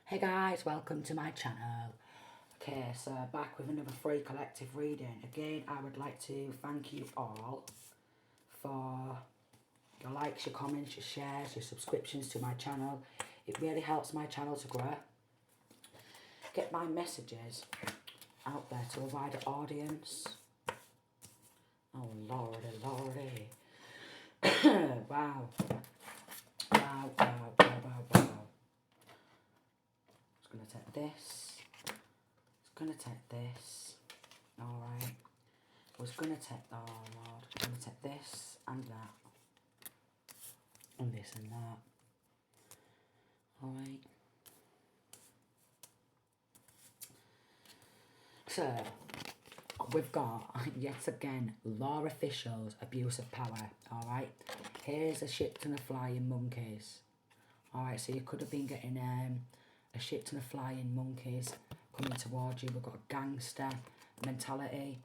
Hey guys, welcome to my channel. Okay, so back with another free collective reading. Again, I would like to thank you all for your likes, your comments, your shares, your subscriptions to my channel. It really helps my channel to grow. Get my messages out there to a wider audience. Oh lordy, lordy. Wow. Wow, wow, wow, wow, wow. Just gonna take this. Just gonna take this. Alright. I was gonna take, oh lord, I'm gonna take this and that. And this and that. Alright. So, we've got, yet again, law officials, abuse of power. Alright. Here's a shit ton of flying monkeys. Alright, so you could have been getting a shit ton of flying monkeys coming towards you. We've got a gangster mentality.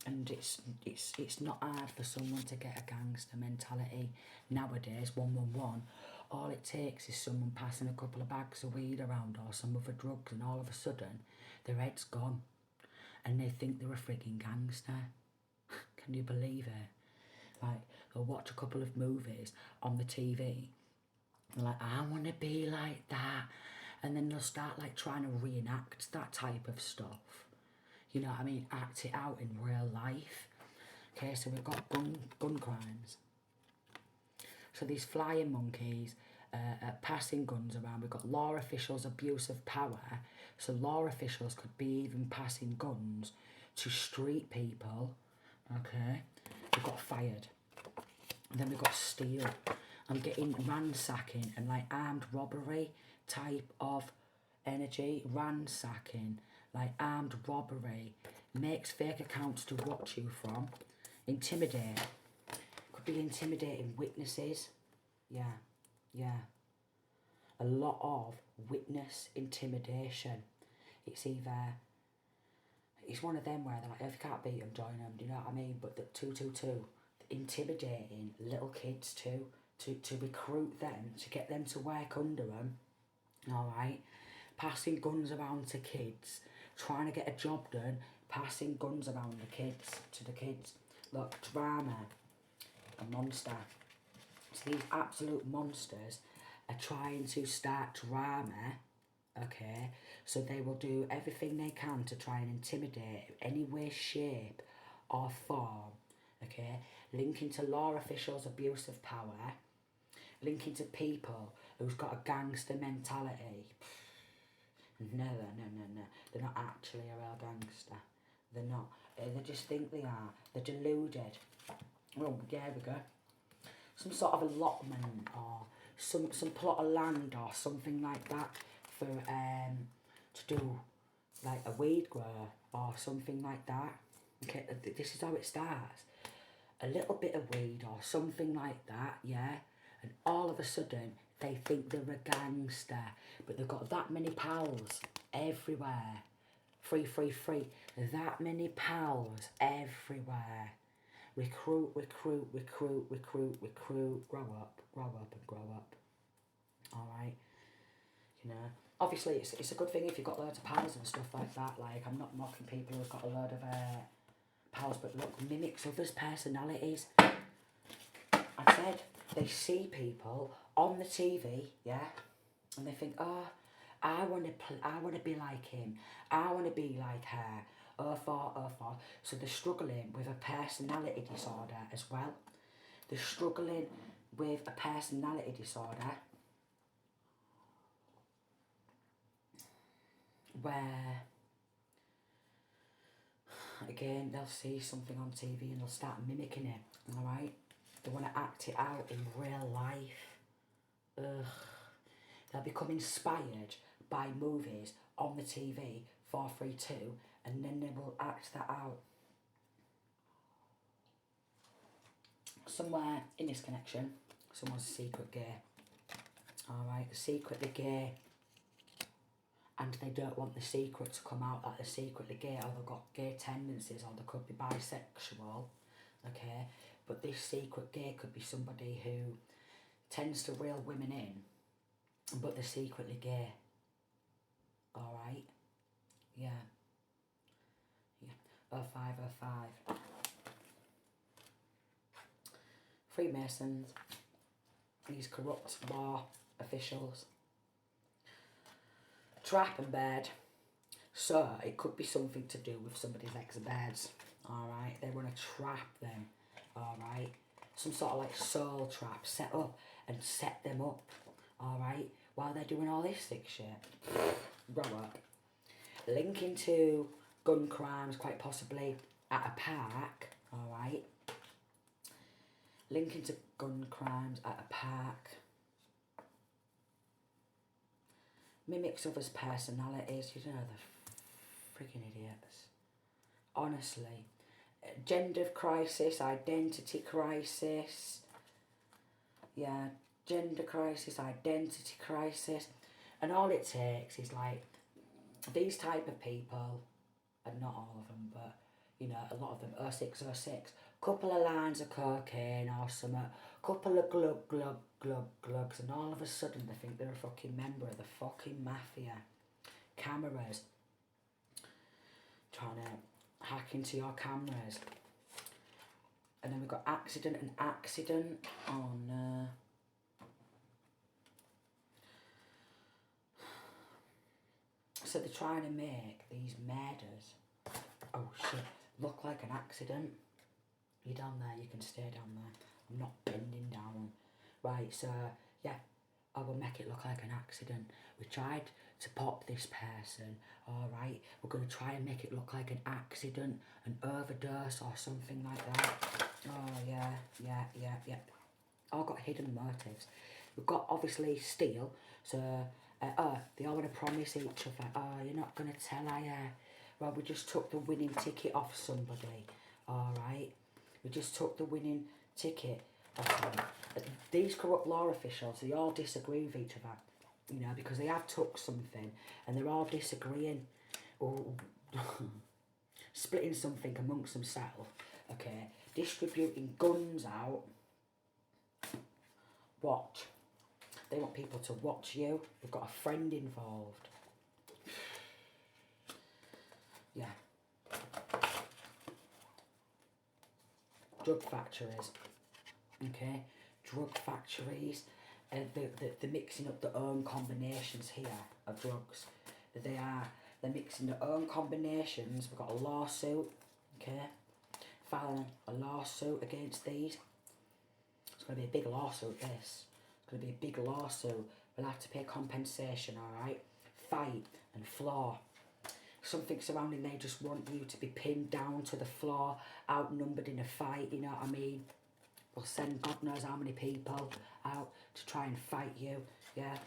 And it's not hard for someone to get a gangster mentality nowadays. 111. All it takes is someone passing a couple of bags of weed around or some other drugs, and all of a sudden their head's gone, and they think they're a freaking gangster. Can you believe it? Like, they'll watch a couple of movies on the TV, and like, I want to be like that, and then they'll start like trying to reenact that type of stuff. You know what I mean? Act it out in real life. Okay, so we've got gun crimes. So these flying monkeys passing guns around. We've got law officials' abuse of power. So law officials could be even passing guns to street people. Okay, we've got fired. And then we've got steal. I'm getting ransacking and like armed robbery type of energy. Ransacking, like armed robbery. Makes fake accounts to watch you from. Intimidate. Could be intimidating witnesses. Yeah. A lot of witness intimidation. It's either, it's one of them where they're like, if you can't beat them, join them, do you know what I mean? But the 222, intimidating little kids too, to recruit them, to get them to work under them, alright? Passing guns around to kids, trying to get a job done, passing guns around to the kids. Look, drama, a monster. So these absolute monsters are trying to start drama, okay? So they will do everything they can to try and intimidate any way, shape or form, okay? Linking to law officials' abuse of power, linking to people who's got a gangster mentality. No. They're not actually a real gangster. They're not. They just think they are. They're deluded. Oh, yeah, we go. Some sort of allotment or some plot of land or something like that for to do like a weed grow or something like that. Okay, this is how it starts. A little bit of weed or something like that, yeah, and all of a sudden they think they're a gangster, but they've got that many pals everywhere. Free. That many pals everywhere. Recruit. Grow up and grow up. Alright? You know? Obviously, it's a good thing if you've got loads of pals and stuff like that. Like, I'm not mocking people who've got a load of pals, but look, mimics others' personalities. I said, they see people on the TV, yeah, and they think, oh, I want to be like him. I want to be like her. Oh, for. So they're struggling with a personality disorder as well. They're struggling with a personality disorder where, again, they'll see something on TV and they'll start mimicking it, alright? They want to act it out in real life. Ugh. They'll become inspired by movies on the TV, 432, and then they will act that out. Somewhere in this connection, someone's secret gay. Alright, secretly gay. And they don't want the secret to come out that they're secretly gay, or they've got gay tendencies, or they could be bisexual. Okay? But this secret gay could be somebody who tends to reel women in, but they're secretly gay. alright? Yeah. Yeah. 0505. Freemasons. These corrupt law officials. Trap and bed. So, it could be something to do with somebody's ex-beds. Alright? They want to trap them. Alright? Some sort of like soul trap set up and set them up. Alright? While they're doing all this sick shit. Grow up. Linking to gun crimes, quite possibly at a park. Alright? Linking to gun crimes at a park. Mimics others' personalities. You know, the friggin' idiots. Honestly. Gender crisis, identity crisis. Yeah, gender crisis, identity crisis. And all it takes is like these type of people, and not all of them, but you know, a lot of them, 0606, couple of lines of cocaine or something, couple of glugs, and all of a sudden they think they're a fucking member of the fucking mafia. Cameras, trying to hack into your cameras. And then we've got accident and accident. Oh no. So they're trying to make these murders, oh shit, look like an accident. You're down there, you can stay down there. I'm not bending down. Right, so yeah, I will make it look like an accident. We tried to pop this person, alright? We're going to try and make it look like an accident, an overdose or something like that. Oh yeah. All got hidden motives. We've got obviously steal, so they all want to promise each other, oh, you're not going to tell, are you? Well, we just took the winning ticket off somebody, alright? We just took the winning ticket off them. These corrupt law officials, they all disagree with each other, you know, because they have took something and they're all disagreeing or splitting something amongst themselves, okay? Distributing guns out. Watch. They want people to watch you. We've got a friend involved. Yeah. Drug factories. Okay? Drug factories. They're mixing up their own combinations here of drugs. They're mixing their own combinations. We've got a lawsuit. Okay? Filing a lawsuit against these. It's going to be a big lawsuit, this. It's going to be a big lawsuit. We'll have to pay compensation, alright? Fight and floor. Something surrounding they just want you to be pinned down to the floor, outnumbered in a fight, you know what I mean? We'll send God knows how many people out to try and fight you, yeah?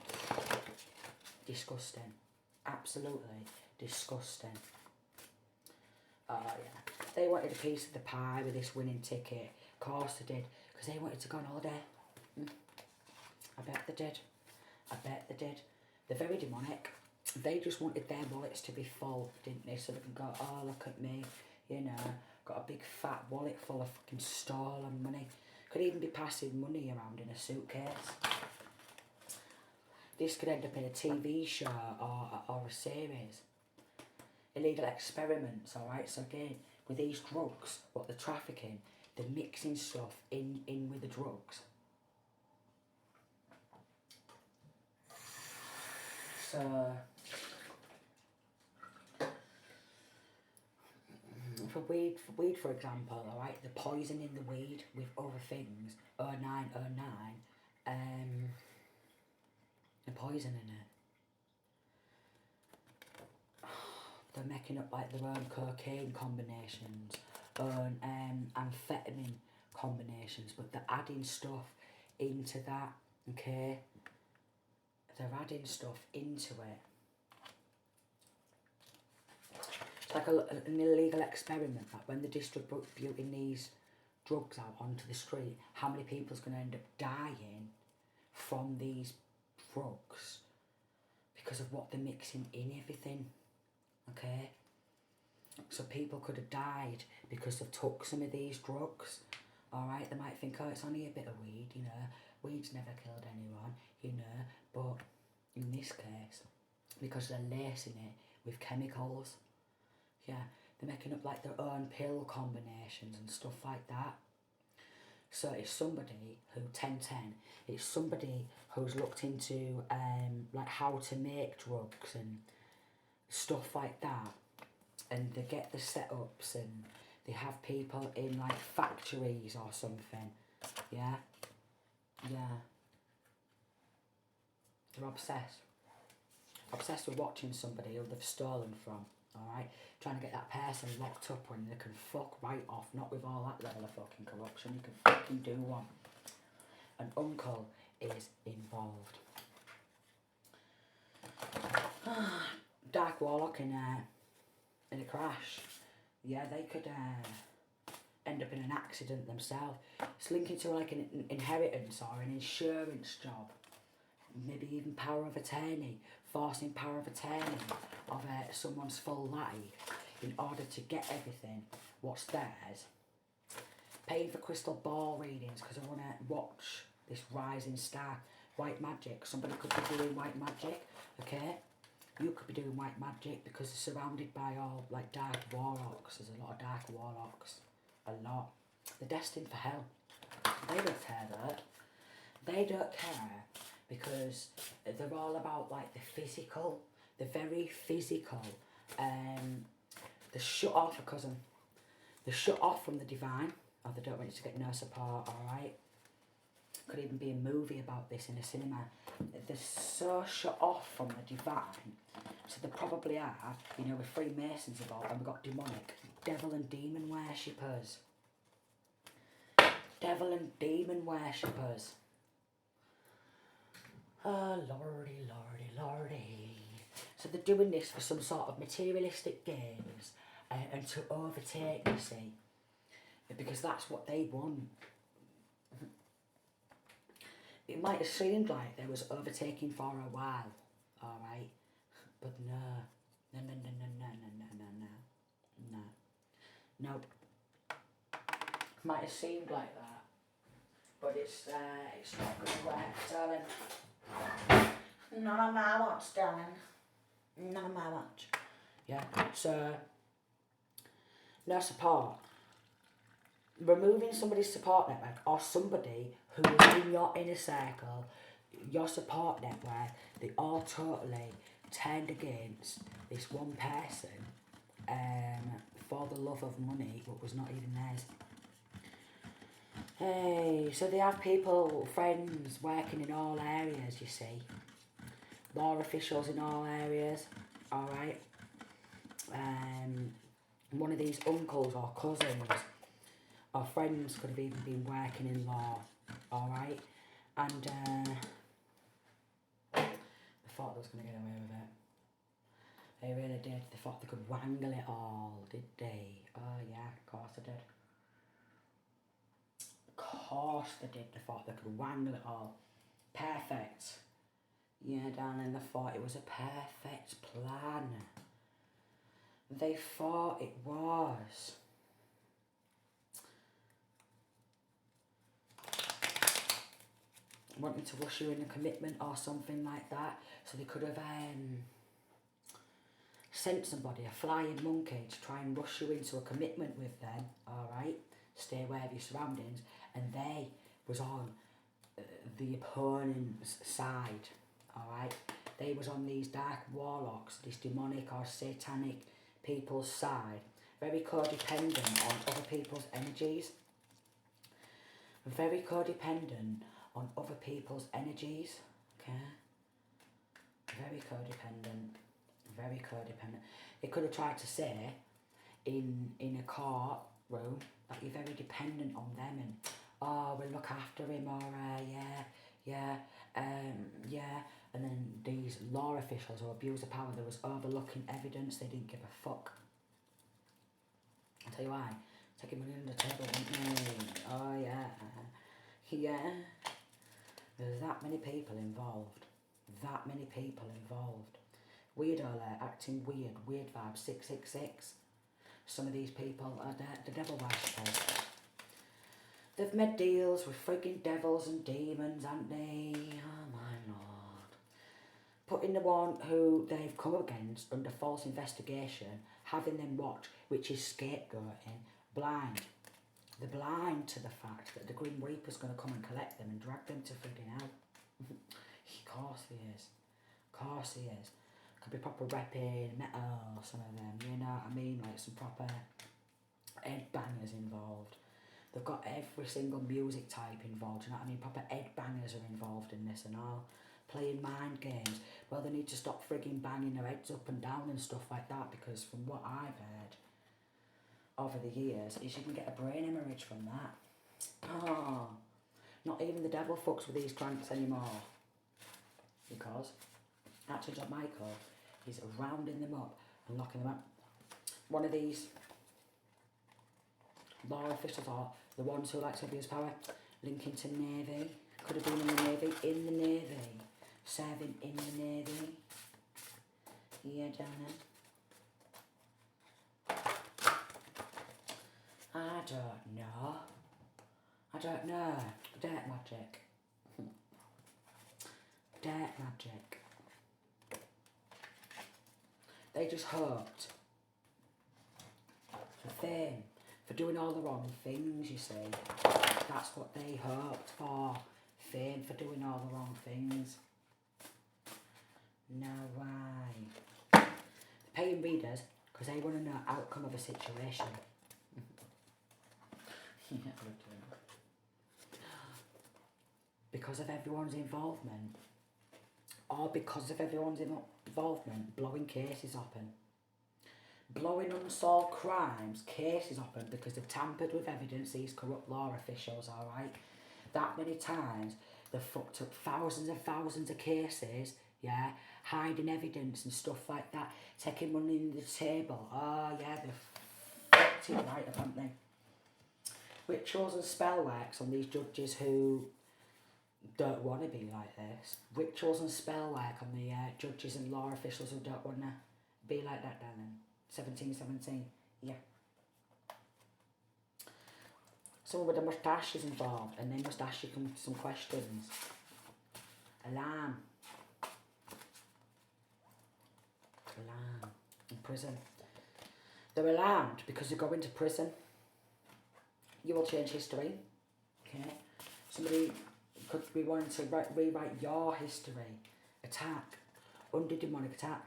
Disgusting. Absolutely disgusting. Oh, yeah. They wanted a piece of the pie with this winning ticket. Of course they did. Because they wanted to go on holiday. I bet they did. I bet they did. They're very demonic. They just wanted their wallets to be full, didn't they? So they can go, oh, look at me. You know, got a big fat wallet full of fucking stolen money. Could even be passing money around in a suitcase. This could end up in a TV show or a series. Illegal experiments, alright? So again, with these drugs, what they're trafficking, they're mixing stuff in with the drugs. So, for weed for example, alright, they're poisoning the weed with other things, 0909, they're poisoning it. They're making up like their own cocaine combinations, own amphetamine combinations, but they're adding stuff into that, okay? They're adding stuff into it. It's like an illegal experiment, like when they're distributing these drugs out onto the street, how many people's going to end up dying from these drugs because of what they're mixing in everything, okay? So people could have died because they've took some of these drugs, alright? They might think, oh, it's only a bit of weed, you know, weed's never killed anyone, you know, but in this case, because they're lacing it with chemicals. Yeah, they're making up like their own pill combinations and stuff like that. So it's somebody who 1010, it's somebody who's looked into like how to make drugs and stuff like that, and they get the setups and they have people in like factories or something. Yeah, yeah. They're obsessed with watching somebody who they've stolen from. Alright, trying to get that person locked up when they can fuck right off, not with all that level of fucking corruption, you can fucking do one. An uncle is involved. Dark Warlock in a crash. Yeah, they could end up in an accident themselves. It's linking to like an inheritance or an insurance job. Maybe even power of attorney, forcing power of attorney of someone's full life in order to get everything, what's theirs. Paying for crystal ball readings because I want to watch this rising star. White magic, somebody could be doing white magic, okay? You could be doing white magic because they're surrounded by all like dark warlocks. There's a lot of dark warlocks, a lot. They're destined for hell. They don't care that. They don't care because they're all about like the physical, the very physical. They're shut off because they're shut off from the divine, or they don't want you to get no support, alright? Could even be a movie about this in a cinema. They're so shut off from the divine, so they probably are, you know, with Freemasons involved, and we've got demonic, devil and demon worshippers. Devil and demon worshippers. Oh, lordy, lordy, lordy. So they're doing this for some sort of materialistic gains and to overtake, you see. Because that's what they want. It might have seemed like there was overtaking for a while, alright? But no. No, no, no, no, no, no, no, no, no. Nope. Might have seemed like that. But it's not going to work, darling. None of my watch, darling. None of my watch. Yeah, so no support. Removing somebody's support network or somebody who is in your inner circle, your support network, they all totally turned against this one person for the love of money, what was not even theirs. Hey, so they have people, friends, working in all areas, you see. Law officials in all areas, alright. One of these uncles or cousins or friends could have even been working in law, alright. And they thought they was going to get away with it. They really did. They thought they could wangle it all, did they? Oh yeah, of course they did. Of course they did. They thought they could wangle it all. Perfect. Yeah, darling, they thought it was a perfect plan. They thought it was. Wanting to rush you in a commitment or something like that. So they could have sent somebody, a flying monkey, to try and rush you into a commitment with them, alright? Stay aware of your surroundings. And they was on the opponent's side, alright? They was on these dark warlocks, this demonic or satanic people's side. Very codependent on other people's energies. Very codependent on other people's energies, okay? Very codependent. Very codependent. It could have tried to say in a courtroom that you're very dependent on them and, oh, we'll look after him, or yeah. And then these law officials who abuse the power, there was overlooking evidence, they didn't give a fuck. I'll tell you why. Taking money under the table, wouldn't they? Oh yeah. Yeah. There's that many people involved. That many people involved. Weirdo alert, acting weird, weird vibes, 666. Some of these people are the devil worshippers. They've made deals with frigging devils and demons, haven't they? Oh my lord. putting the one who they've come against under false investigation, having them watch, which is scapegoating, blind. They're blind to the fact that the Grim Reaper's going to come and collect them and drag them to friggin' hell. Of course he is. Of course he is. Could be proper repping, metal, some of them, you know what I mean? Like some proper headbangers involved. They've got every single music type involved, you know what I mean? Proper headbangers are involved in this and all. Playing mind games. Well, they need to stop frigging banging their heads up and down and stuff like that, because from what I've heard over the years is you can get a brain hemorrhage from that. Oh, not even the devil fucks with these cranks anymore. Because Archangel Michael is rounding them up and locking them up. One of these law officials are the ones who like to abuse power, linking to Navy. Could have been in the Navy, serving in the Navy. Yeah, Dana. I don't know. Dirt magic. Dirt magic. They just hoped for fame, for doing all the wrong things, you see. That's what they hoped for. Fame for doing all the wrong things. No way. They're paying readers because they want to know the outcome of a situation. Because of everyone's involvement, or because of everyone's involvement, blowing cases open. Blowing unsolved crimes, cases open because they've tampered with evidence, these corrupt law officials, alright? That many times, they've fucked up thousands and thousands of cases, yeah? Hiding evidence and stuff like that, taking money in the table. Oh yeah, they've fucked it right up, haven't they? Rituals and spell works on these judges who don't want to be like this. Rituals and spell work on the judges and law officials who don't want to be like that, darling. 1717, yeah. Someone with a moustache is involved, and they must ask you some questions. Alarm. Alarm. In prison. They're alarmed because they're going to prison. You will change history. Okay. Somebody could be wanting to rewrite your history. Attack. Under demonic attack.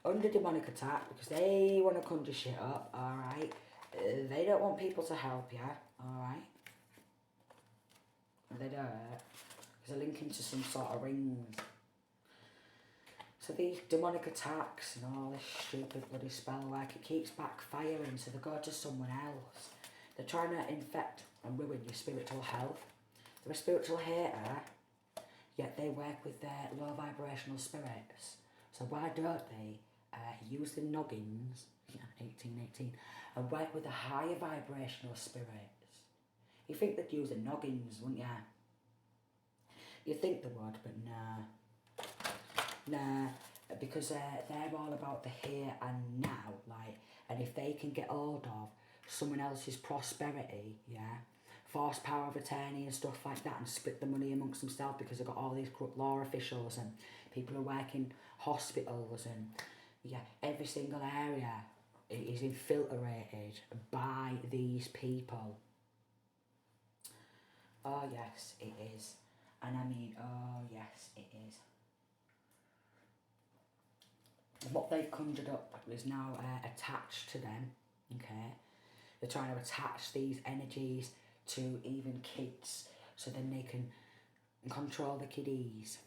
Under demonic attack because they want to conjure shit up, alright? They don't want people to help you, alright? They don't. Because they're linking to some sort of rings. So these demonic attacks and all this stupid bloody spell work, it keeps backfiring, so they go to someone else. They're trying to infect and ruin your spiritual health. They're a spiritual hater, yet they work with their low vibrational spirits. So why don't they use the noggins, 1818, and work with the higher vibrational spirits? You think they'd use the noggins, wouldn't you? You think they would, but nah. Nah, because they're all about the here and now, like, and if they can get hold of someone else's prosperity, yeah, force power of attorney and stuff like that, and split the money amongst themselves because they've got all these corrupt law officials and people who work in hospitals and, yeah, every single area is infiltrated by these people. Oh yes, it is. And I mean, oh yes, it is. What they've conjured up is now attached to them, okay? They're trying to attach these energies to even kids, so then they can control the kiddies.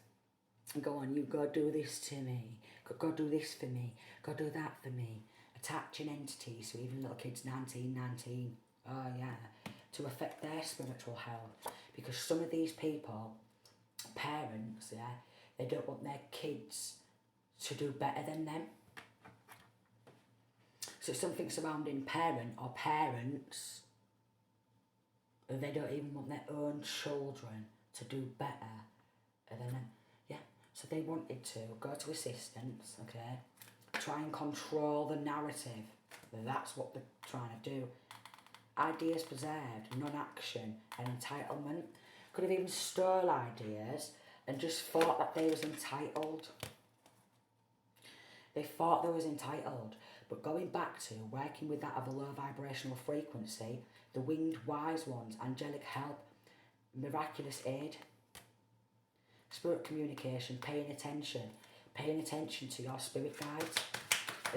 And go on, you go do this to me, go do this for me, go do that for me. Attaching entities, so even little kids 19, oh yeah, to affect their spiritual health. Because some of these people, parents, yeah, they don't want their kids to do better than them. So something surrounding parent or parents, they don't even want their own children to do better than them. Yeah, so they wanted to go to assistance, okay, try and control the narrative. That's what they're trying to do. Ideas preserved, non-action and entitlement. Could have even stole ideas and just thought that they was entitled. They thought they was entitled. But going back to working with that of a low vibrational frequency, the winged wise ones, angelic help, miraculous aid, spirit communication, paying attention to your spirit guides.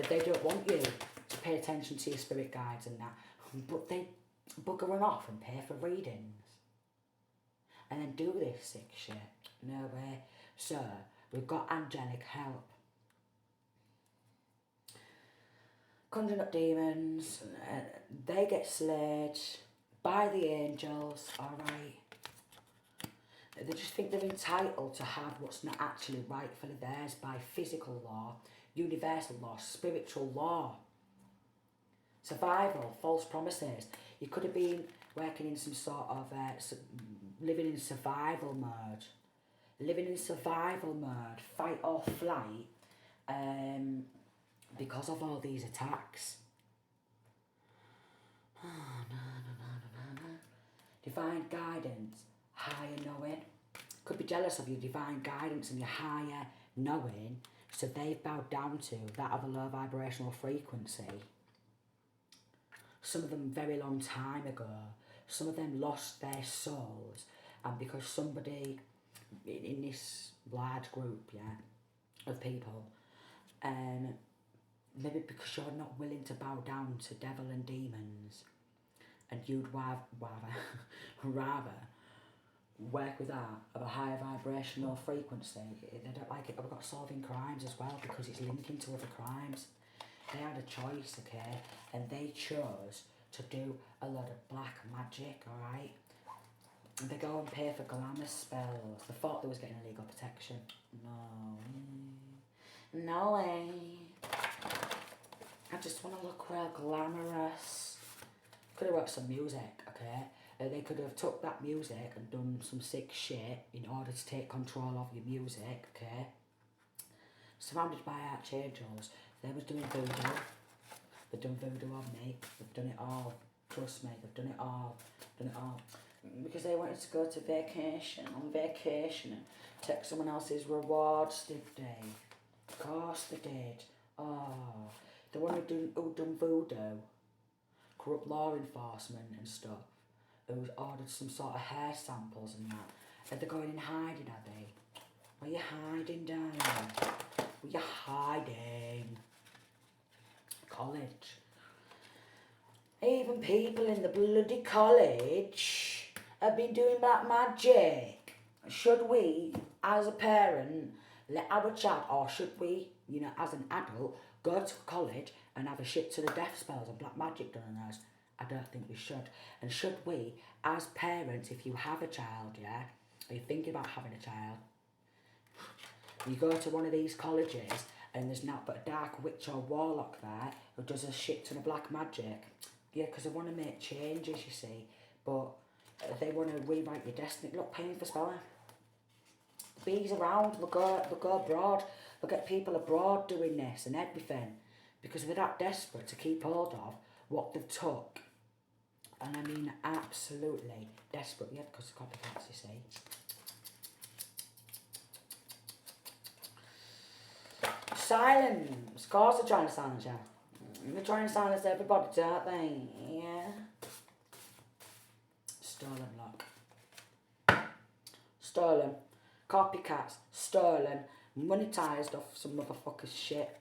They don't want you to pay attention to your spirit guides and that, but they bugger off and pay for readings. And then do this sick shit. No way. So, we've got angelic help. Conjuring up demons, they get slayed by the angels, alright? They just think they're entitled to have what's not actually rightfully theirs by physical law, universal law, spiritual law. Survival, false promises. You could have been working in some sort of, living in survival mode. Living in survival mode, fight or flight, because of all these attacks. Divine guidance, higher knowing. Could be jealous of your divine guidance and your higher knowing, so they've bowed down to that of a low vibrational frequency. Some of them very long time ago. Some of them lost their souls, and because somebody in this large group, of people, maybe because you're not willing to bow down to devil and demons, and you'd rather work with that of a higher vibrational frequency. They don't like it. I've got solving crimes as well because it's linking to other crimes. They had a choice, okay, and they chose to do a lot of black magic, alright? They go and pay for glamour spells. They thought they was getting legal protection. No way. I just want to look real glamorous. Could have wrote some music, okay? They could have took that music and done some sick shit in order to take control of your music, okay? Surrounded by archangels, they was doing voodoo. They've done voodoo on me. They've done it all. Trust me, they've done it all. Because they wanted to go to vacation, on vacation, and take someone else's rewards, did they? Of course they did. Oh, the one who done voodoo, corrupt law enforcement and stuff, who's ordered some sort of hair samples and that. Are they going in hiding, are they? Where you hiding, darling? Where you hiding? College. Even people in the bloody college have been doing black magic. Should we, as a parent, let our child, or should we, as an adult, go to college and have a shit to the death spells and black magic done on us? I don't think we should. And should we, as parents, if you have a child, or you're thinking about having a child, you go to one of these colleges and there's not but a dark witch or warlock there who does a shit ton of black magic. Yeah, because they want to make changes, you see, but they want to rewrite your destiny. Look, paying for spelling. Bees around, they'll go abroad. They'll get people abroad doing this and everything because they're that desperate to keep hold of what they've took. And I mean absolutely desperate, because of copycats, you see. Silence. Of course they're trying to silence you. They're trying to silence everybody, don't they? Yeah. Stolen, look. Stolen. Copycats. Stolen. Monetized off some motherfucker's shit.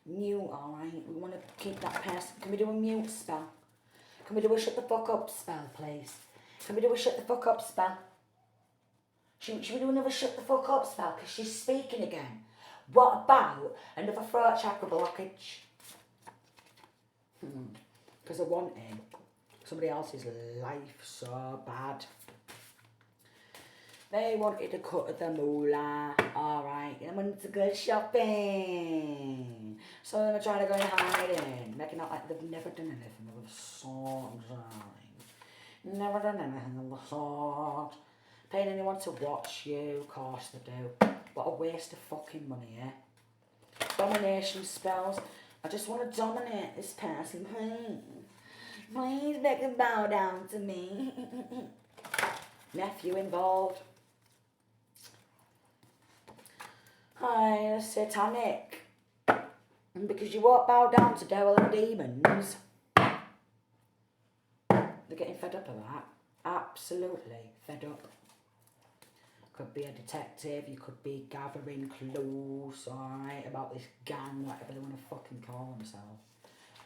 Mute, alright? We want to keep that person. Can we do a mute spell? Can we do a shut the fuck up spell, please? Can we do a shut the fuck up spell? Should we do another shut the fuck up spell? Because she's speaking again. What about another throat chakra blockage? Because they're wanting somebody else's life so bad. They wanted to cut the moolah, alright. They wanted to go shopping. So they're trying to go in hiding, making out like they've never done anything of the sort, darling. Never done anything of the sort. Paying anyone to watch you, of course they do. What a waste of fucking money, Domination spells. I just want to dominate this person, please. Please make them bow down to me. Nephew involved. Hi, satanic. And because you won't bow down to devil and demons, they're getting fed up of that. Absolutely fed up. Could be a detective, you could be gathering clues, alright, about this gang, whatever they want to fucking call themselves.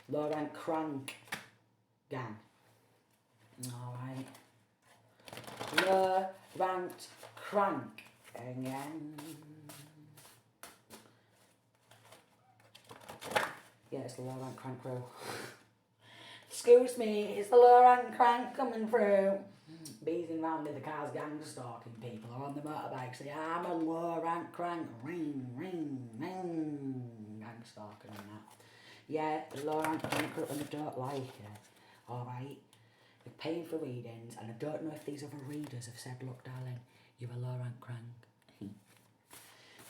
Low rank crank gang. Alright. Low ranked crank again. Yeah, it's the low rank crank crew. Excuse me, it's the low rank crank coming through. Beezing round in the cars, gang stalking people on the motorbikes. Say, I'm a low rank crank. Ring, ring, ring. Gang stalking and that. Yeah, the low rank crank crew, and I don't like it. Alright? You're paying for readings, and I don't know if these other readers have said, look, darling, you're a low rank crank.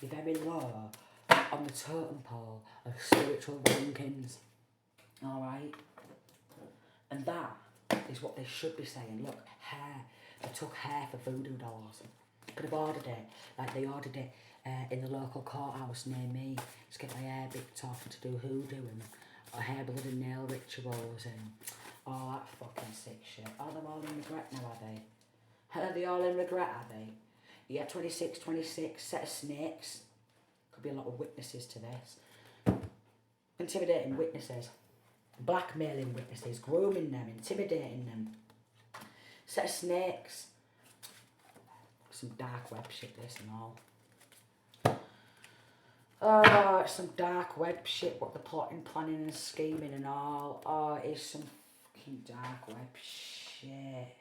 You're very low on the totem pole of spiritual rankings. Alright? And that is what they should be saying. Look, hair. They took hair for voodoo dolls. Could have ordered it, like they ordered it in the local courthouse near me to get my hair bicked off and to do hoodoo and hair, blood and nail rituals and all that fucking sick shit. Are they all in regret now, are they? Are they all in regret, are they? Yeah, 26, set of snakes. Could be a lot of witnesses to this. Intimidating witnesses. Blackmailing witnesses, grooming them, intimidating them. Set of snakes. Some dark web shit, this and all. Oh, it's some dark web shit, what they're plotting, planning and scheming and all. Oh, it's some fucking dark web shit.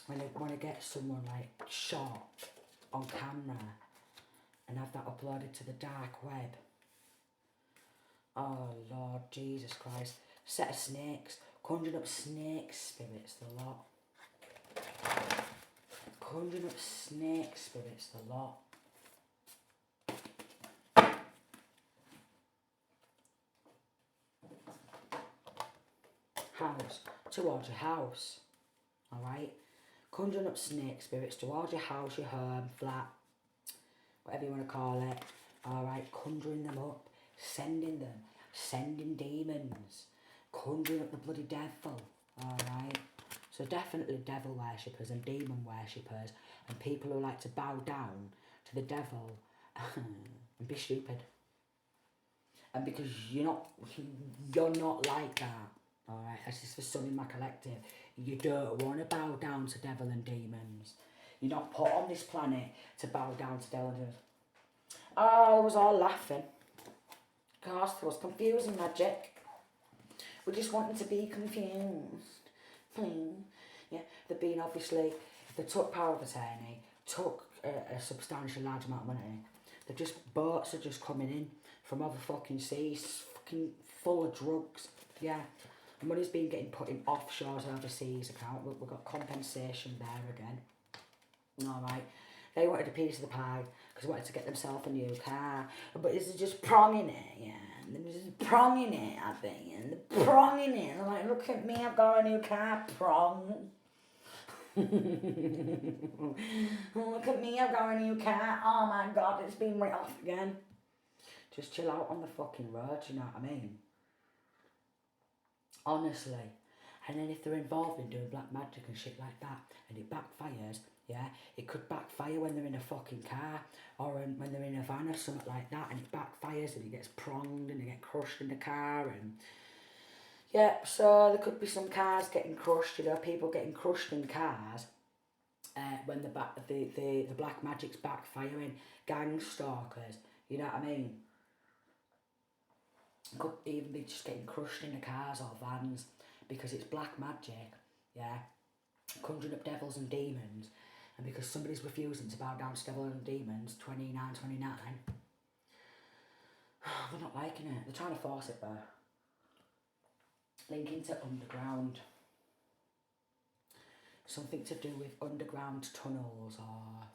When they want to get someone like shot on camera and have that uploaded to the dark web. Oh Lord Jesus Christ. Set of snakes. Conjuring up snake spirits, the lot. Conjuring up snake spirits, the lot. House. Towards your house. Alright? Conjuring up snake spirits towards your house, your home, flat. Whatever you want to call it. Alright? Conjuring them up. Sending them. Sending demons. Conjuring up the bloody devil. Alright? So definitely devil worshippers and demon worshippers and people who like to bow down to the devil and be stupid. And because you're not like that. Alright, this is for some in my collective. You don't want to bow down to devil and demons. You're not put on this planet to bow down to devil and demons. Oh, I was all laughing. Cause it was confusing magic. We just wanted to be confused. Yeah, they've been obviously, they took power of attorney, took a substantial large amount of money. They're just, boats are just coming in from other fucking seas, fucking full of drugs. Yeah, the money's been getting put in offshores overseas account. We've got compensation there again. Alright, they wanted a piece of the pie because they wanted to get themselves a new car. But this is just pronging it, yeah. They're just pronging it, I think. And they're pronging it. They're like, look at me, I've got a new car, prong. Look at me, I've got a new car. Oh my God, it's been written off again. Just chill out on the fucking road, you know what I mean? Honestly. And then if they're involved in doing black magic and shit like that, and it backfires, yeah, it could backfire when they're in a fucking car, or when they're in a van or something like that, and it backfires and it gets pronged and they get crushed in the car, and yeah, so there could be some cars getting crushed, you know, people getting crushed in cars, when the black magic's backfiring, gang stalkers, you know what I mean? Could even be just getting crushed in the cars or vans because it's black magic, yeah, conjuring up devils and demons, and because somebody's refusing to bow down to devils and demons, 29, they're not liking it. They're trying to force it there. Linking to underground. Something to do with underground tunnels or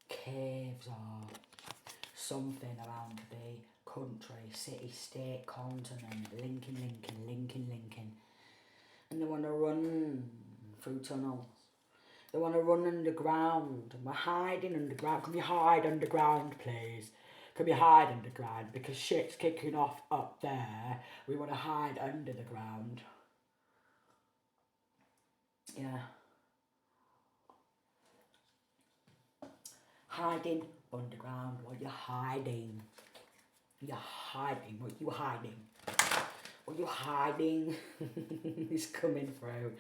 caves or something around the country, city, state, continent, linking. And they want to run through tunnels. They want to run underground, and we're hiding underground. Can we hide underground, please? Can we hide underground? Because shit's kicking off up there. We want to hide under the ground. Yeah. Hiding underground. What are you hiding? You're hiding. What are you hiding? What are you hiding? He's coming through.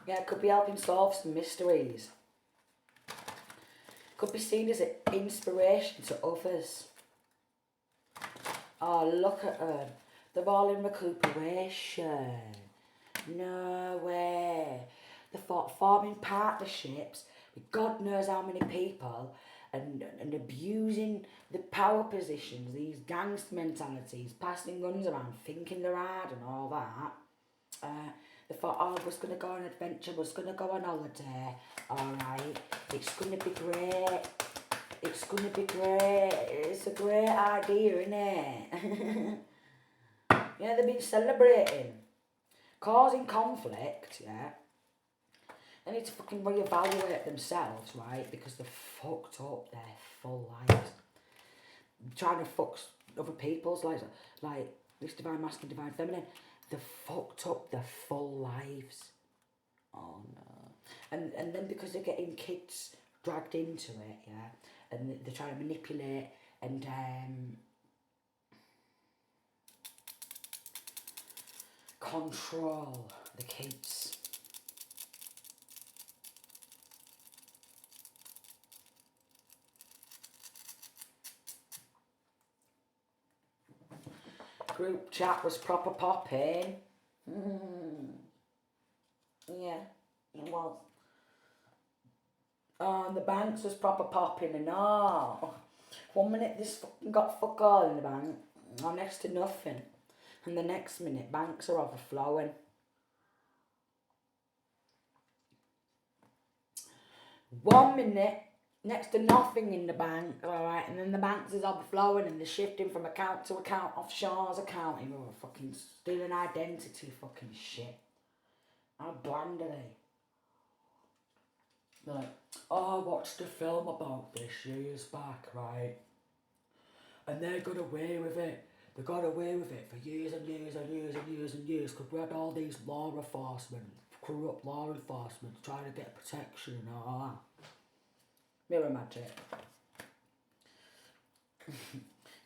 Yeah, it could be helping solve some mysteries. Could be seen as an inspiration to others. Oh, look at them. They're all in recuperation. No way. They're forming partnerships with God knows how many people and abusing the power positions, these gangster mentalities, passing guns around, thinking they're hard and all that. They thought, oh, we're going to go on an adventure, we're going to go on holiday, alright, it's going to be great, it's going to be great, it's a great idea, innit? Yeah, they've been celebrating, causing conflict, yeah. They need to fucking reevaluate themselves, right, because they've fucked up their full lives. Trying to fuck other people's lives, like this divine masculine, divine feminine. They've fucked up their full lives. Oh no. And then because they're getting kids dragged into it, yeah, and they're trying to manipulate and control the kids. Group chat was proper popping. Yeah, it was. Oh, and the banks was proper popping and all. 1 minute this fucking got fuck all in the bank, or next to nothing. And the next minute banks are overflowing. One minute, next to nothing in the bank, alright, and then the banks is overflowing and they're shifting from account to account, offshore's accounting, or fucking stealing identity fucking shit. How bland are they? They're like, oh, I watched a film about this years back, right? And they got away with it. They got away with it for years and years and years and years and years because we had all these law enforcement, corrupt law enforcement trying to get protection and all that. Mirror magic.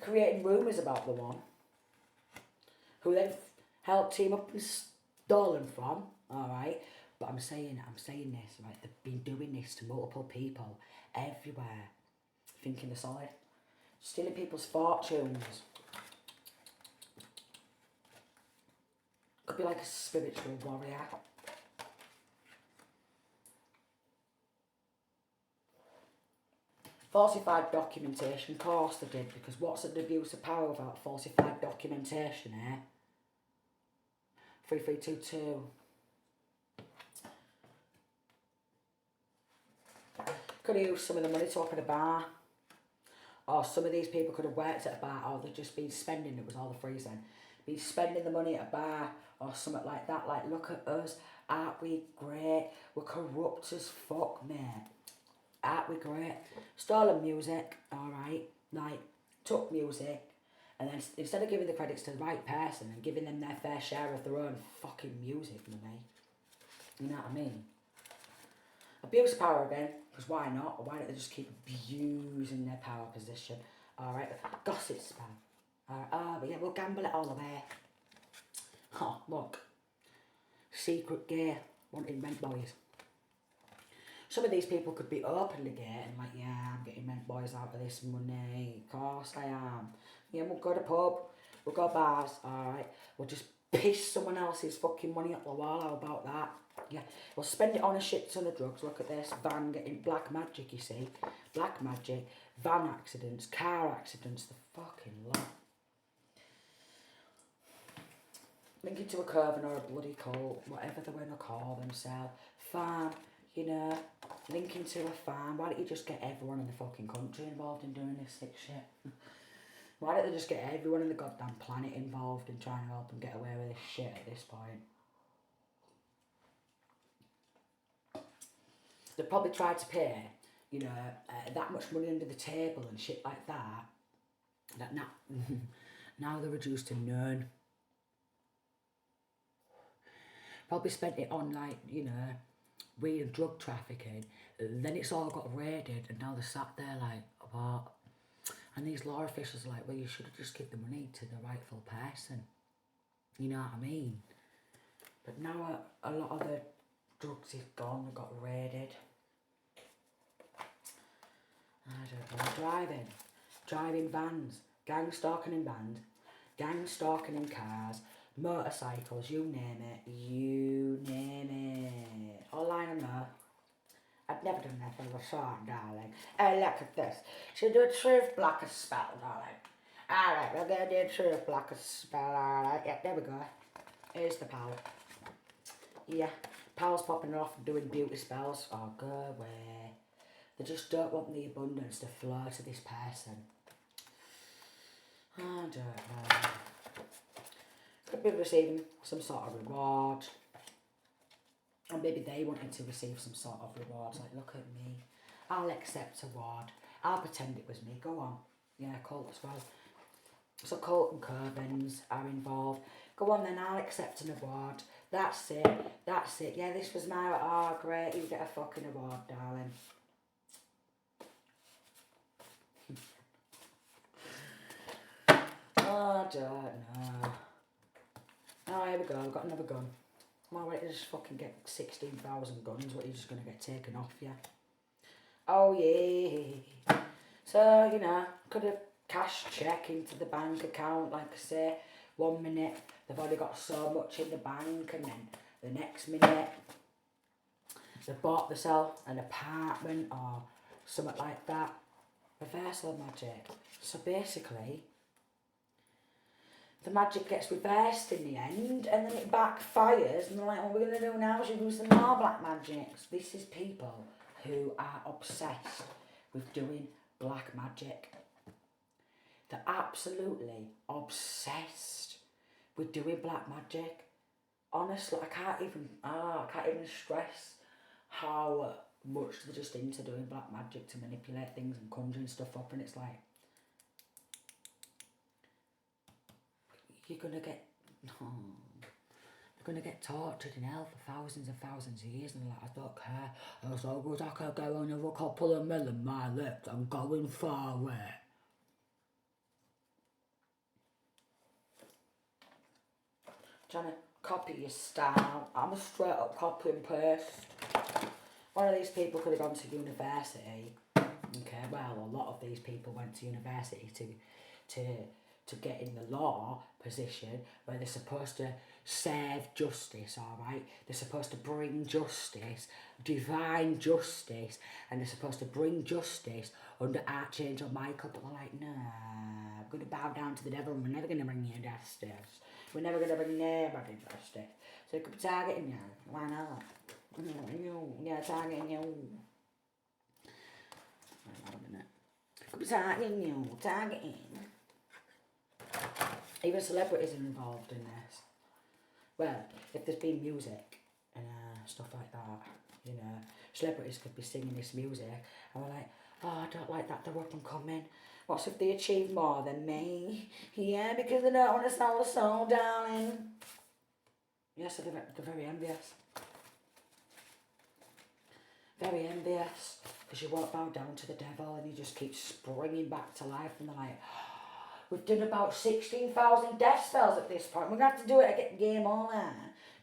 Creating rumours about the one who then helped team up and stolen from, alright? But I'm saying this, right? They've been doing this to multiple people everywhere, thinking they're solid. Stealing people's fortunes. Could be like a spiritual warrior. Falsified documentation, of course they did, because what's an abuse of power without falsified documentation, eh? 3322. Could have used some of the money to open a bar. Or some of these people could have worked at a bar, or they've just been spending, it was all the freeze then, been spending the money at a bar, or something like that, like, look at us, aren't we great, we're corrupt as fuck, mate, aren't we great, stolen music, alright, like, took music, and then instead of giving the credits to the right person and giving them their fair share of their own fucking music money, you know what I mean? Abuse power again, because why not? Or why don't they just keep abusing their power position? Alright, gossip spam. Alright, oh, but yeah, we'll gamble it all away. Oh, look. Secret gay, wanting rent boys. Some of these people could be openly gay and like, yeah, I'm getting rent boys out of this money. Of course I am. Yeah, we'll go to pub, we'll go bars, alright. We'll just piss someone else's fucking money up the wall, how about that? Yeah, we'll spend it on a shit ton of drugs. Look at this, van getting black magic, you see. Black magic, van accidents, car accidents, the fucking lot. Linking to a coven or a bloody cult, whatever they want to call themselves. Farm, you know, linking to a farm. Why don't you just get everyone in the fucking country involved in doing this sick shit? Why don't they just get everyone in the goddamn planet involved in trying to help them get away with this shit at this point? they probably tried to pay, you know, that much money under the table and shit like that. That now, now they're reduced to none. Probably spent it on, like, you know, weed and drug trafficking. Then it's all got raided, and now they're sat there like, what? And these law officials are like, well, you should have just given the money to the rightful person. You know what I mean? But now a lot of the drugs is gone, they got raided. I don't know. Driving vans, gang stalking in vans, gang stalking in cars, motorcycles, you name it. All I know, I've never done nothing of the sort, darling. Hey, look at this. Should do a truth blocker spell, darling. Alright, we're going to do a truth blocker spell, alright. Yeah, there we go. Here's the pal. Yeah, pal's popping off and doing beauty spells. Oh, go away. They just don't want the abundance to flow to this person. I don't know. Could be receiving some sort of reward. Or maybe they wanted to receive some sort of reward. Like, look at me. I'll accept award. I'll pretend it was me. Go on. Yeah, Colt as well. So Colt and Covens are involved. Go on then, I'll accept an award. That's it. Yeah, this was my... Oh, great. You get a fucking award, darling. Oh, I don't know. Oh, here we go. I've got another gun. Am I ready to just fucking get 16,000 guns? What, are you just going to get taken off you? Oh, yeah. So, you know, could have cash check into the bank account, like I say. 1 minute, they've already got so much in the bank, and then the next minute, they've bought themselves an apartment or something like that. Reversal magic. So basically, the magic gets reversed in the end, and then it backfires, and they're like, what we're going to do now is use some more black magics. This is people who are obsessed with doing black magic. They're absolutely obsessed with doing black magic. Honestly, I can't even stress how much they're just into doing black magic to manipulate things and conjuring stuff up, and it's like, you're gonna get tortured in hell for thousands and thousands of years, and like, I don't care. As long as I can go on a couple of mil in my lips, I'm going far away. Trying to copy your style. I'm a straight up copy and paste. One of these people could have gone to university. Okay, well, a lot of these people went to university to get in the law position where they're supposed to serve justice, alright? They're supposed to bring justice, divine justice, and they're supposed to bring justice under Archangel Michael, but they're like, nah, I'm going to bow down to the devil and we're never going to bring you justice. We're never going to bring nobody justice. So it could be targeting you. Why not? Yeah, targeting you. Wait a minute. Could be targeting you. Targeting. Even celebrities are involved in this. Well, if there's been music and stuff like that, you know, celebrities could be singing this music and we're like, oh, I don't like that, they're up and coming. What's if they achieve more than me? Yeah, because they don't want to sell the soul, darling. Yes, they're very envious. Very envious. Because you won't bow down to the devil and you just keep springing back to life, and they're like, we've done about 16,000 death spells at this point. We're going to have to do it again, game over.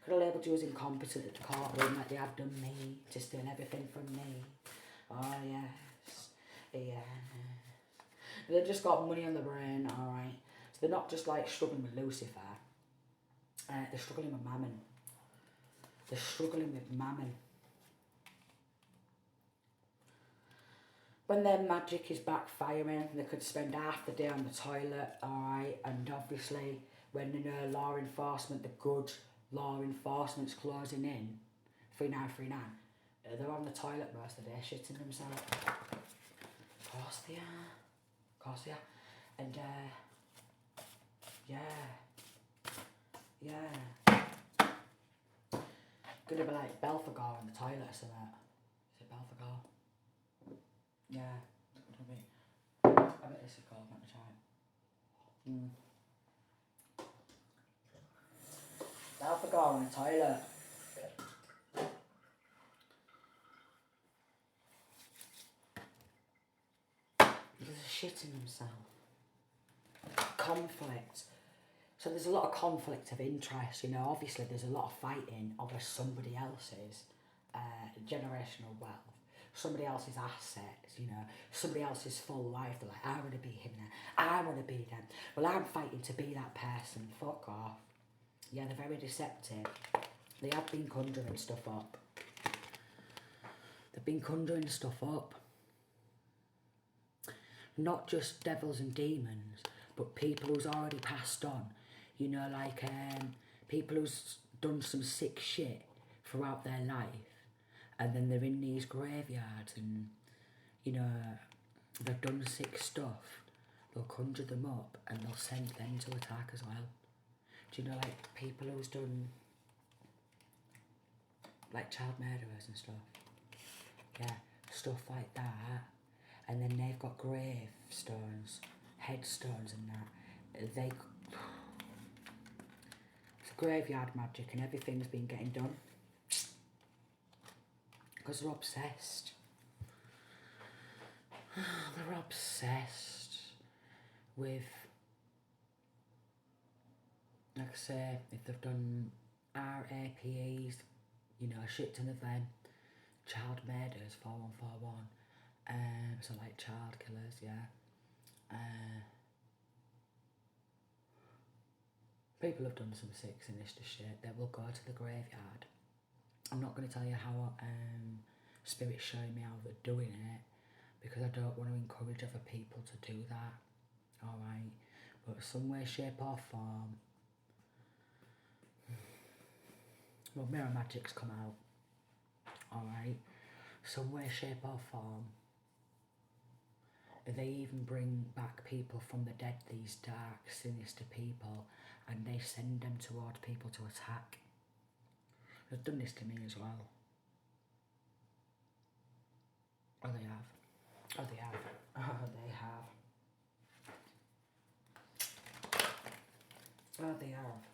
Could have labelled you as incompetent at the courtroom like they have done me, to steal everything from me. Oh, yes. Yeah. They've just got money on the brain, alright. So they're not just like struggling with Lucifer. They're struggling with Mammon. They're struggling with Mammon. When their magic is backfiring, they could spend half the day on the toilet, alright, and obviously when the law enforcement, the good law enforcement's closing in, 3939, they're on the toilet most of the day, shitting themselves. Of course they are. Of course they are. And, yeah. Gonna be like Belphegor on the toilet or something. Is it Belphegor. Yeah, I bet this is called, let me try it. Belphegor on the toilet. There's a shitting himself. Conflict. So there's a lot of conflict of interest, you know, obviously there's a lot of fighting over somebody else's generational wealth, somebody else's assets, you know, somebody else's full life. They're like, I want to be him now, I want to be them. Well, I'm fighting to be that person, fuck off. Yeah, they're very deceptive. They have been conjuring stuff up. They've been conjuring stuff up. Not just devils and demons, but people who's already passed on. You know, like people who's done some sick shit throughout their life, and then they're in these graveyards and, you know, they've done sick stuff. They'll conjure them up and they'll send them to attack as well. Do you know, like, people who's done, like, child murderers and stuff? Yeah, stuff like that. And then they've got gravestones, headstones and that. It's graveyard magic and everything's been getting done. Because they're obsessed. They're obsessed with, like I say, if they've done RAPEs, you know, a shit ton of them, child murders, 4141, so like child killers, yeah. People have done some sick, sinister shit. They will go to the graveyard. I'm not going to tell you how Spirit's showing me how they're doing it, because I don't want to encourage other people to do that, alright? But some way, shape or form, well, mirror magic's come out, alright? Some way, shape or form, they even bring back people from the dead, these dark, sinister people, and they send them toward people to attack. They've done this to me as well. Oh, they have. Oh, they have. Oh, they have. Oh, they have.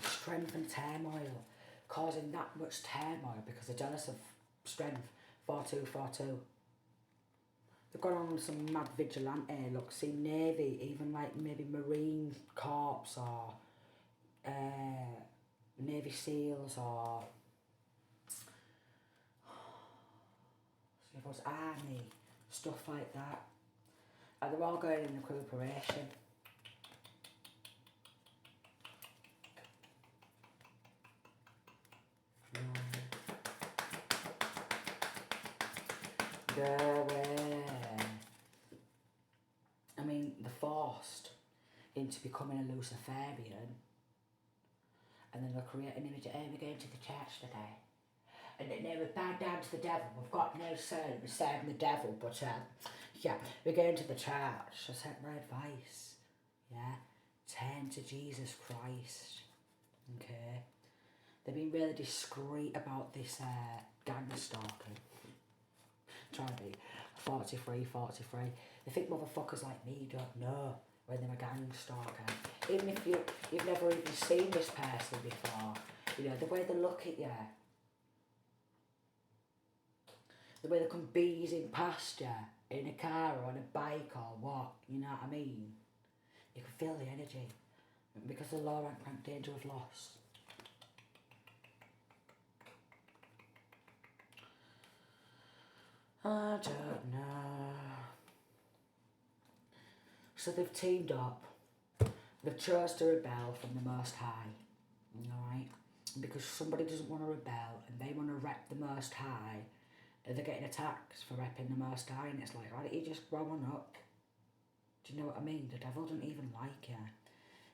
Strength and turmoil. Causing that much turmoil because they're jealous of strength. 4242. They've gone on some mad vigilante look. See, Navy, even like maybe Marine Corps or Navy SEALs or was Army, stuff like that. And they're all going in recuperation. I mean, they're forced into becoming a Luciferian, and then they'll create an image of, hey, we're going to the church today. And then they would bow down to the devil. We've got no sin, we're serving the devil, but yeah, we're going to the church. I sent my advice. Yeah, turn to Jesus Christ. Okay. They've been really discreet about this gang stalking. Trying to be 43. They think motherfuckers like me don't know when they're a gang stalker. Even if you've never even seen this person before, you know, the way they look at you, the way they come beezing past you in a car or on a bike or what, you know what I mean? You can feel the energy. Because the law rank danger of loss. I don't know. So they've teamed up. They've chose to rebel from the Most High. Alright? Because somebody doesn't want to rebel and they want to rep the Most High, they're getting attacked for repping the Most High, and it's like, why don't you just grow on up? Do you know what I mean? The devil doesn't even like you.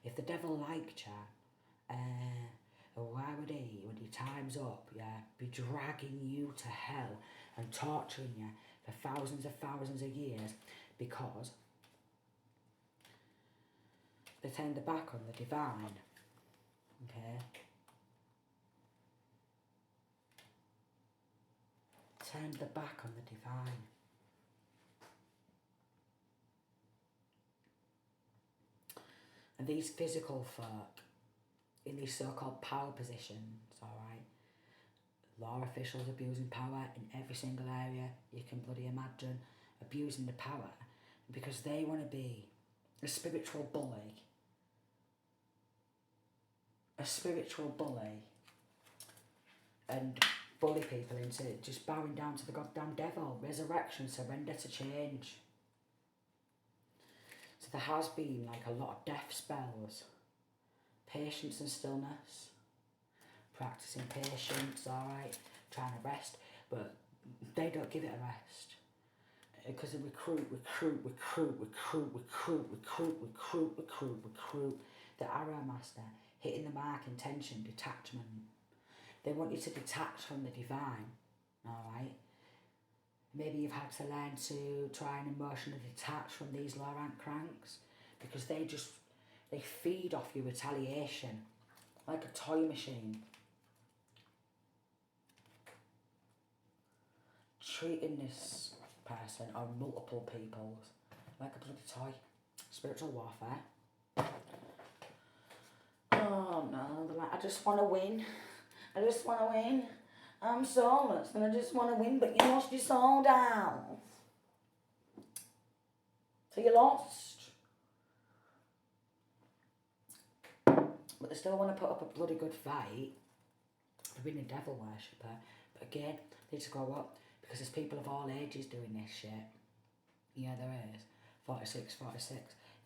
If the devil liked you, why would he, when your time's up, yeah, be dragging you to hell and torturing you for thousands of years because they turned their back on the divine, okay? turned their back on the divine. And these physical folk in these so-called power positions, alright, law officials abusing power in every single area you can bloody imagine, abusing the power because they want to be a spiritual bully. And bully people into just bowing down to the goddamn devil. Resurrection, surrender to change. So there has been like a lot of death spells. Patience and stillness. Practicing patience, alright. Trying to rest. But they don't give it a rest. Because they recruit. The arrow master. Hitting the mark, intention, detachment. They want you to detach from the divine, alright? Maybe you've had to learn to try and emotionally detach from these Laurent cranks because they feed off your retaliation like a toy machine. Treating this person or multiple peoples like a bloody toy. Spiritual warfare. Oh no, they're like, I just want to win. I'm soulless and I just want to win, but you lost your soul down. So you lost. But they still want to put up a bloody good fight for being a devil worshipper. But again, they need to grow up because there's people of all ages doing this shit. Yeah, there is. 46.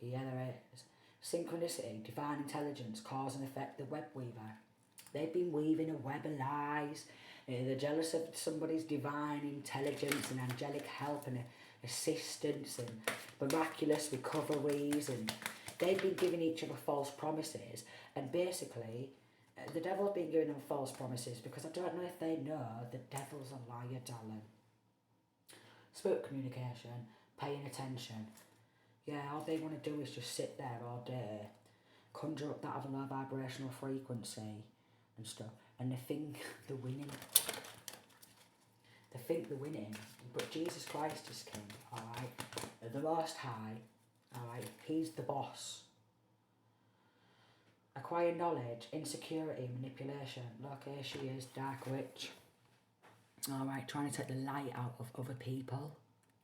Yeah, there is. Synchronicity, divine intelligence, cause and effect, the web weaver. They've been weaving a web of lies. They're jealous of somebody's divine intelligence and angelic help and assistance and miraculous recoveries, and they've been giving each other false promises. And basically, the devil's been giving them false promises because I don't know if they know the devil's a liar, darling. Spirit communication, paying attention. Yeah, all they want to do is just sit there all day, conjure up that other low vibrational frequency and stuff, and they think they're winning. But Jesus Christ is king, alright? The Most High, alright? He's the boss. Acquire knowledge, insecurity, manipulation. Look, here she is, Dark Witch. Alright, trying to take the light out of other people,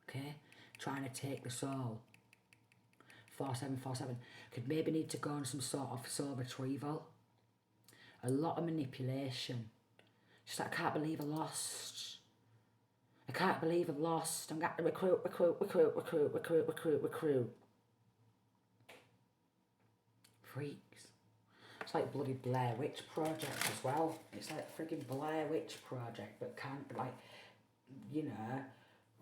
okay? Trying to take the soul. 4747 could maybe need to go on some sort of soul retrieval. A lot of manipulation. Just like, I can't believe I lost. I'm going to recruit. Freaks. It's like bloody Blair Witch Project as well. It's like friggin' Blair Witch Project, but can't, like, you know,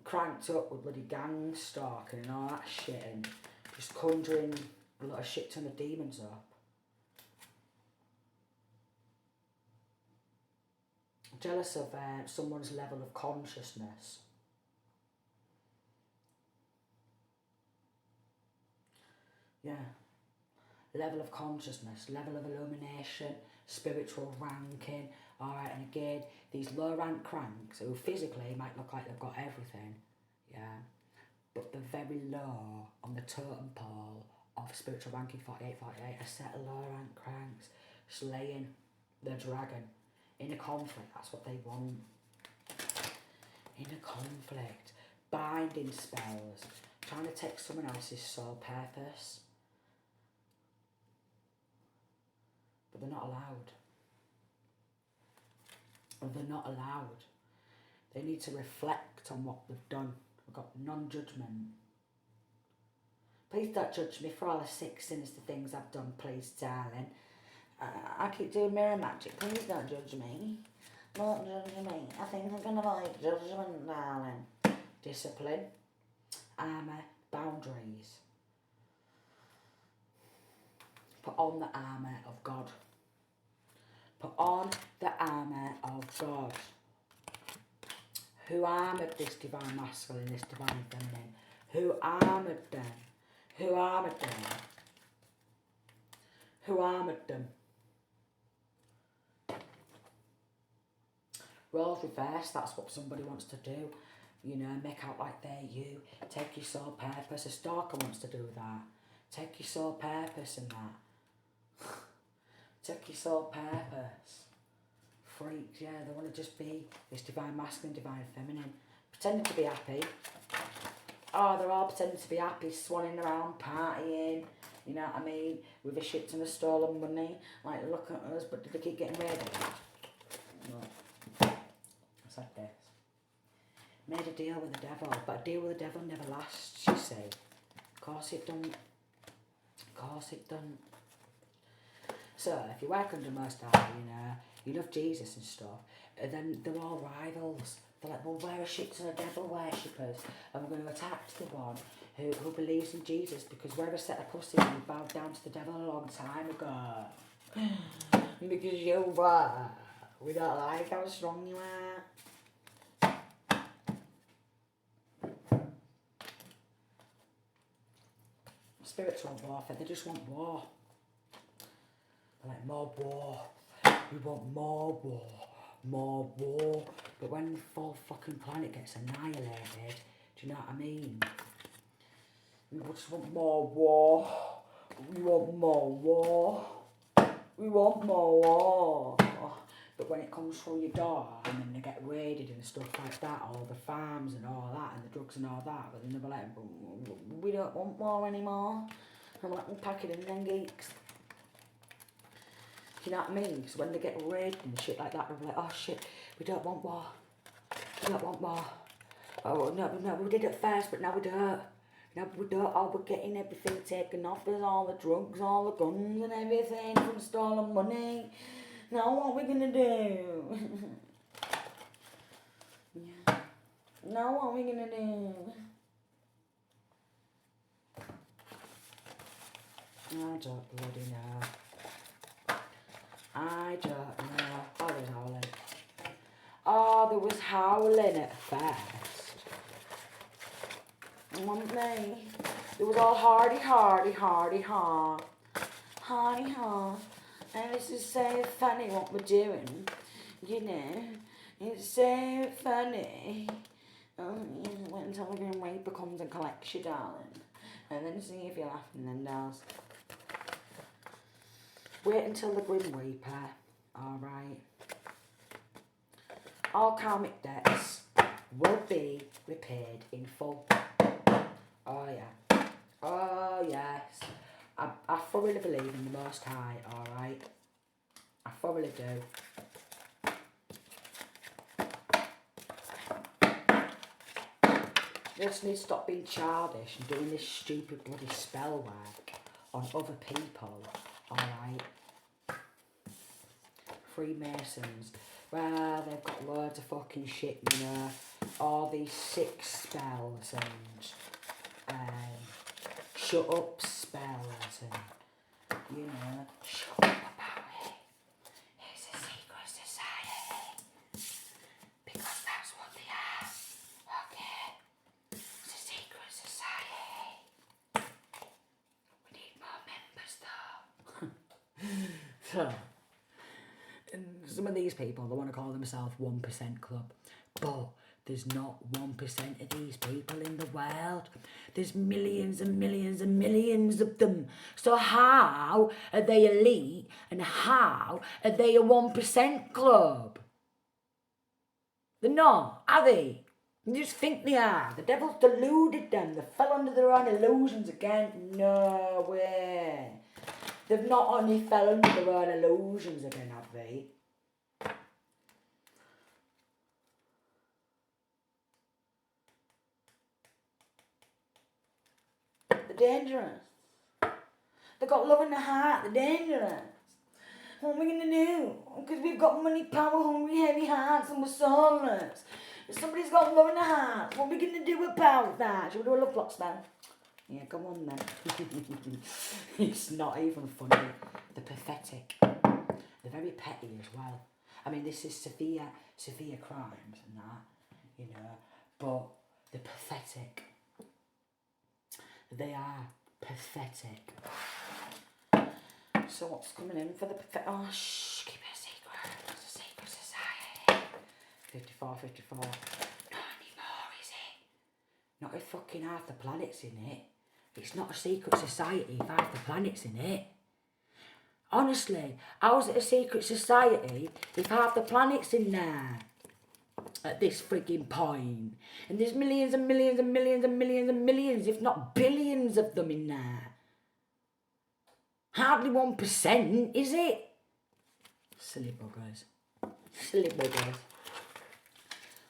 cranked up with bloody gang stalking and all that shit and just conjuring a lot of shit ton of demons up. Jealous of someone's level of consciousness. Yeah. Level of consciousness, level of illumination, spiritual ranking. Alright, and again, these low rank cranks who physically might look like they've got everything. Yeah. But they're very low on the totem pole of spiritual ranking 48, a set of low rank cranks slaying the dragon. In a conflict, that's what they want. In a conflict, binding spells, trying to take someone else's sole purpose. But they're not allowed. They need to reflect on what they've done. We've got non-judgment. Please don't judge me for all the sick, sinister things I've done, please, darling. I keep doing mirror magic. Please don't judge me. Don't judge me. I think I'm going to avoid judgment, darling. Discipline. Armour. Boundaries. Put on the armour of God. Put on the armour of God. Who armoured this divine masculine, this divine feminine? Who armoured them? Who armoured them? Who armoured them? Roles reversed, that's what somebody wants to do. You know, make out like they're you. Take your sole purpose. A stalker wants to do that. Take your sole purpose and that. Take your sole purpose. Freaks, yeah, they want to just be this divine masculine, divine feminine. Pretending to be happy. Oh, they're all pretending to be happy, swanning around, partying, you know what I mean? With a shit ton of stolen money. Like, look at us, but did they keep getting rid of it? No. It's like this. Made a deal with the devil, but a deal with the devil never lasts, you see. Of course it don't. Of course it don't. So, if you work under Most High, you know, you love Jesus and stuff, and then they're all rivals. They're like, well, we're a shit ton of devil worshippers, and we're going to attack the one who believes in Jesus, because we're a set of pussies and we bowed down to the devil a long time ago. Because you were. We don't like how strong you are. Spiritual warfare, they just want war. They're like, more war. We want more war. More war. But when the whole fucking planet gets annihilated, do you know what I mean? We just want more war. We want more war. We want more war. But when it comes through your door and then they get raided and stuff like that, all the farms and all that and the drugs and all that, but then they're like, we don't want more anymore. And I'm like, we'll pack it in then, geeks. Do you know what I mean? Because when they get raided and shit like that, they're like, oh shit, we don't want war. We don't want war. Oh, no, we did it first, but now we don't. Now we don't. Oh, we're getting everything taken off us, all the drugs, all the guns and everything from stolen money. Now what are we gonna do? Yeah. Now what are we gonna do? I don't bloody know. I don't know. Oh, there's howling. Oh, there was howling at first. Wasn't they? It was all hardy, hardy, hardy, hard. Hardy, hard. And this is so funny what we're doing. You know, it's so funny. Wait until the Grim Reaper comes and collects you, darling. And then see if you're laughing then, dolls. Wait until the Grim Reaper. Alright. All karmic debts will be repaid in full. Oh yeah. Oh yes. I thoroughly believe in the Most High, alright? I thoroughly do. You just need to stop being childish and doing this stupid bloody spell work on other people, alright? Freemasons, well, they've got loads of fucking shit, you know, all these sick spells and shut up spells and, you know, shut up about it. It's a secret society. Because that's what they are. Okay? It's a secret society. We need more members though. So, and some of these people, they want to call themselves 1% club. But there's not 1% of these people in the world. There's millions and millions and millions of them. So how are they elite and how are they a 1% club? They're not, are they? You just think they are. The devil's deluded them. They fell under their own illusions again. No way. They've not only fell under their own illusions again, have they? They're dangerous. They've got love in their heart. They're dangerous. What are we going to do? Because we've got money, power, hungry, heavy hearts and we're soulless. If somebody's got love in their heart, what are we going to do about that? Shall we do a love block spell? Yeah, come on then. It's not even funny. They're pathetic. They're very petty as well. I mean, this is severe crimes and that, you know, but they're pathetic. They are pathetic. So what's coming in for the pathetic? Oh, shh, keep it a secret. It's a secret society. 54, 54. Not anymore, is it? Not if fucking half the planet's in it. It's not a secret society if half the planet's in it. Honestly, how's it a secret society if half the planet's in there? At this frigging point. And there's millions and millions and millions and millions and millions, if not billions of them in there. Hardly 1%, is it? Silly buggers. Silly buggers.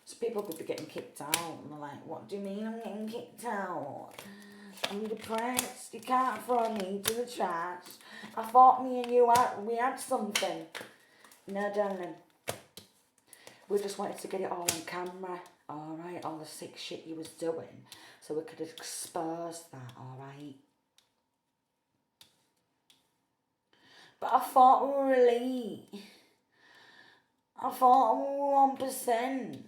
So people could be getting kicked out, and they're like, what do you mean I'm getting kicked out? I'm depressed, you can't throw me to the trash. I thought me and you we had something. No, darling. We just wanted to get it all on camera, alright? All the sick shit you was doing, so we could expose that, alright? But I thought we were elite. I thought we were 1%.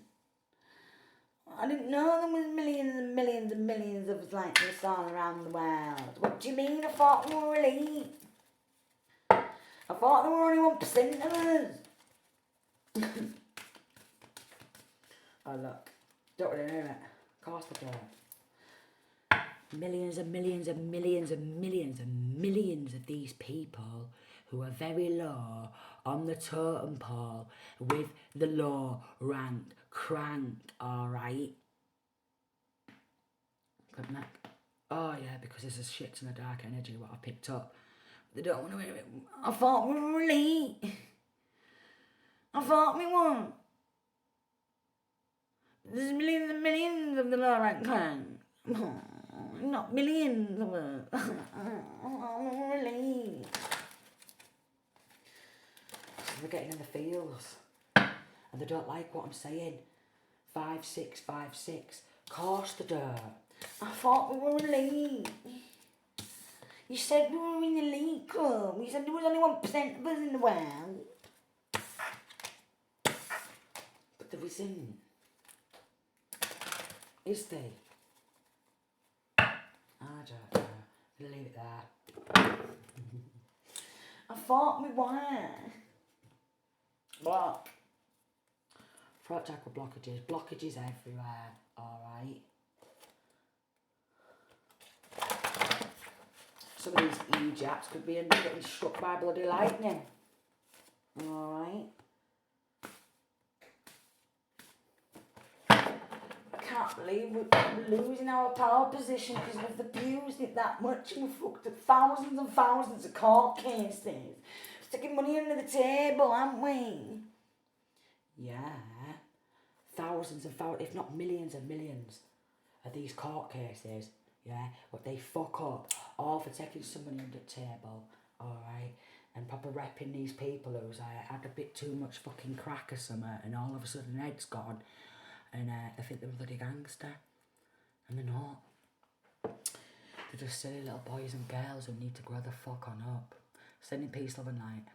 I didn't know there was millions and millions and millions of us like this all around the world. What do you mean I thought we were elite? I thought there were only 1% of us. Oh look, don't really know it. Of course they don't. Millions and millions and millions and millions and millions of these people who are very low on the totem pole with the low rank crank, alright? Click neck. Oh yeah, because there's a shit ton of dark energy what I picked up. They don't want to hear it. I thought we were elite. I thought we were. There's millions and millions of the low rank crank. Not millions of us. I'm elite. We're getting in the fields. And they don't like what I'm saying. 5, 6, 5, 6. Course they don't. I thought we were elite. You said we were in the elite club. You said there was only 1% of us in the world. But there isn't. Is there? I don't know. We'll leave it there. I thought we were. What? Throat chakra blockages. Blockages everywhere. Alright. Some of these E-japs could be getting struck by bloody lightning. Alright. I can't believe we're losing our power position because we've abused it that much and we've fucked up thousands and thousands of court cases. Sticking money under the table, haven't we? Yeah. Thousands and thousands, if not millions and millions of these court cases, yeah, what they fuck up, all for taking some money under the table, alright, and proper repping these people who's had a bit too much fucking crack or something, and all of a sudden head's gone, and they think they're a bloody gangster, and they're not. They're just silly little boys and girls who need to grow the fuck on up. Sending peace, love and light.